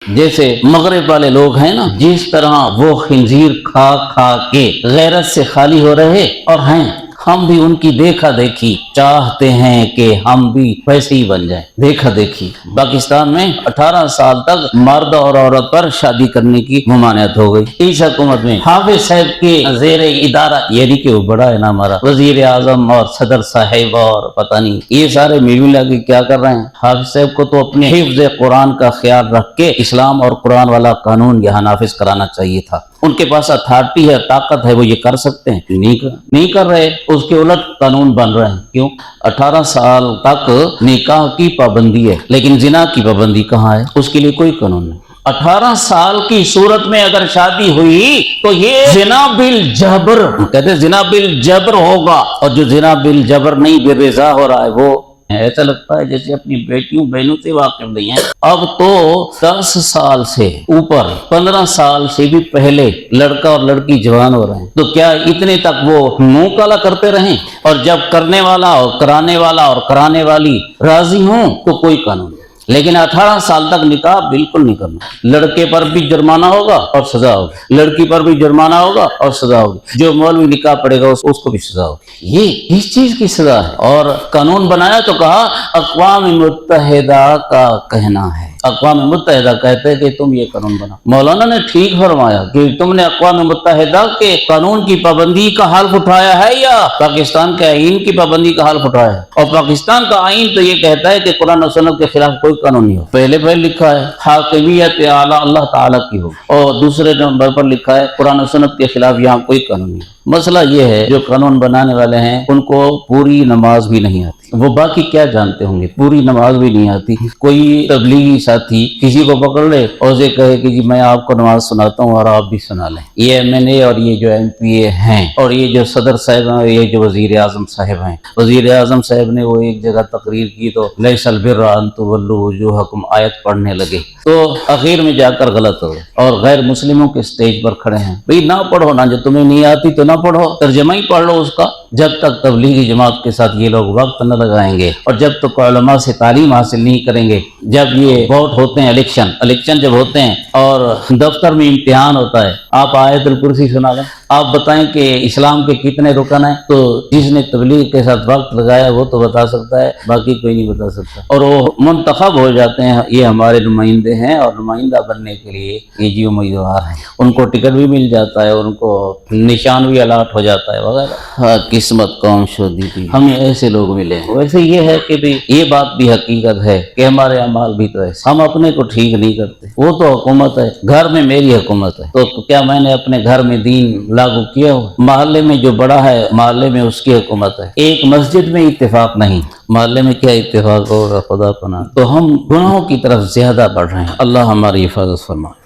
جیسے مغرب والے لوگ ہیں نا، جس طرح وہ خنزیر کھا کھا کے غیرت سے خالی ہو رہے اور ہیں، ہم بھی ان کی دیکھا دیکھی چاہتے ہیں کہ ہم بھی ویسے ہی بن جائیں۔ دیکھا دیکھی پاکستان میں 18 سال تک مرد اور عورت پر شادی کرنے کی ممانعت ہو گئی۔ اس حکومت میں حافظ صاحب کے زیر ادارہ، یہ نہیں کہ وہ بڑا ہے نا ہمارا وزیر اعظم اور صدر صاحب اور پتہ نہیں یہ سارے مل ملا کے کیا کر رہے ہیں۔ حافظ صاحب کو تو اپنے حفظ قرآن کا خیال رکھ کے اسلام اور قرآن والا قانون یہاں نافذ کرانا چاہیے تھا۔ ان کے پاس اتھارٹی ہے، طاقت ہے، وہ یہ کر سکتے ہیں، نہیں کر رہے، اس کے الٹ قانون بن رہے ہیں۔ کیوں؟ 18 سال تک نکاح کی پابندی ہے، لیکن زنا کی پابندی کہاں ہے؟ اس کے لیے کوئی قانون نہیں۔ 18 سال کی صورت میں اگر شادی ہوئی تو یہ زنا بالجبر، کہتے ہیں زنا بالجبر ہوگا، اور جو زنا بالجبر نہیں بے رضا ہو رہا ہے وہ ایسا لگتا ہے جیسے اپنی بیٹیوں بہنوں سے واقف نہیں ہیں۔ اب تو 10 سال سے اوپر 15 سال سے بھی پہلے لڑکا اور لڑکی جوان ہو رہے ہیں، تو کیا اتنے تک وہ منہ کالا کرتے رہیں؟ اور جب کرنے والا اور کرانے والی راضی ہوں تو کوئی قانون نہیں۔ لیکن 18 سال تک نکاح بالکل نہیں کرنا۔ لڑکے پر بھی جرمانہ ہوگا اور سزا ہوگی، لڑکی پر بھی جرمانہ ہوگا اور سزا ہوگی، جو مولوی نکاح پڑے گا اس کو بھی سزا ہوگی۔ یہ اس چیز کی سزا ہے۔ اور قانون بنایا تو کہا اقوام متحدہ کا کہنا ہے، اقوام متحدہ کہتے ہیں کہ تم یہ قانون بنا۔ مولانا نے ٹھیک فرمایا کہ تم نے اقوام متحدہ کے قانون کی پابندی کا حلف اٹھایا ہے یا پاکستان کے آئین کی پابندی کا حلف اٹھایا ہے؟ اور پاکستان کا آئین تو یہ کہتا ہے کہ قرآن و سنت کے خلاف کوئی قانون نہیں ہو۔ پہلے لکھا ہے حاکمیت اعلیٰ اللہ تعالیٰ کی ہو، اور دوسرے نمبر پر لکھا ہے قرآن و سنت کے خلاف یہاں کوئی قانون نہیں ہو۔ مسئلہ یہ ہے جو قانون بنانے والے ہیں ان کو پوری نماز بھی نہیں آتی، وہ باقی کیا جانتے ہوں گے، پوری نماز بھی نہیں آتی۔ کوئی تبلیغی ساتھی کسی کو پکڑ لے اور اسے کہے کہ جی میں آپ کو نماز سناتا ہوں اور آپ بھی سنا لیں، یہ MNA اور یہ جو MPA ہیں اور یہ جو صدر صاحب ہیں اور یہ جو وزیر اعظم صاحب ہیں، وزیر اعظم صاحب نے وہ ایک جگہ تقریر کی تو لیس البر ان تولوا وجوہکم آیت پڑھنے لگے تو اخیر میں جا کر غلط ہو گئے اور غیر مسلموں کے سٹیج پر کھڑے ہیں۔ بھئی نہ پڑھو نا، جو تمہیں نہیں آتی تو نہ پڑھو، ترجمہ ہی پڑھ لو اس کا۔ جب تک تبلیغی جماعت کے ساتھ یہ لوگ وقت نہ لگائیں گے اور جب تک علماء سے تعلیم حاصل نہیں کریں گے، جب یہ ووٹ ہوتے ہیں، الیکشن جب ہوتے ہیں اور دفتر میں امتحان ہوتا ہے، آپ آیت الکرسی سنا لیں، آپ بتائیں کہ اسلام کے کتنے رکن ہیں، تو جس نے تبلیغ کے ساتھ وقت لگایا وہ تو بتا سکتا ہے، باقی کوئی نہیں بتا سکتا۔ اور وہ منتخب ہو جاتے ہیں، یہ ہمارے نمائندے ہیں اور نمائندہ بننے کے لیے یہ جو امیدوار ہیں ان کو ٹکٹ بھی مل جاتا ہے، ان کو نشان بھی الاٹ ہو جاتا ہے وغیرہ۔ قسمت قوم شودی تھی، ہمیں ایسے لوگ ملے۔ ویسے یہ ہے کہ بھی یہ بات بھی حقیقت ہے کہ ہمارے اعمال بھی تو ایسے، ہم اپنے کو ٹھیک نہیں کرتے۔ وہ تو حکومت ہے، گھر میں میری حکومت ہے، تو کیا میں نے اپنے گھر میں دین لاگو کیا ہو؟ محلے میں جو بڑا ہے محلے میں اس کی حکومت ہے، ایک مسجد میں اتفاق نہیں، محلے میں کیا اتفاق ہوگا؟ خدا پناہ۔ تو ہم گناہوں کی طرف زیادہ بڑھ رہے ہیں، اللہ ہماری حفاظت فرمائے۔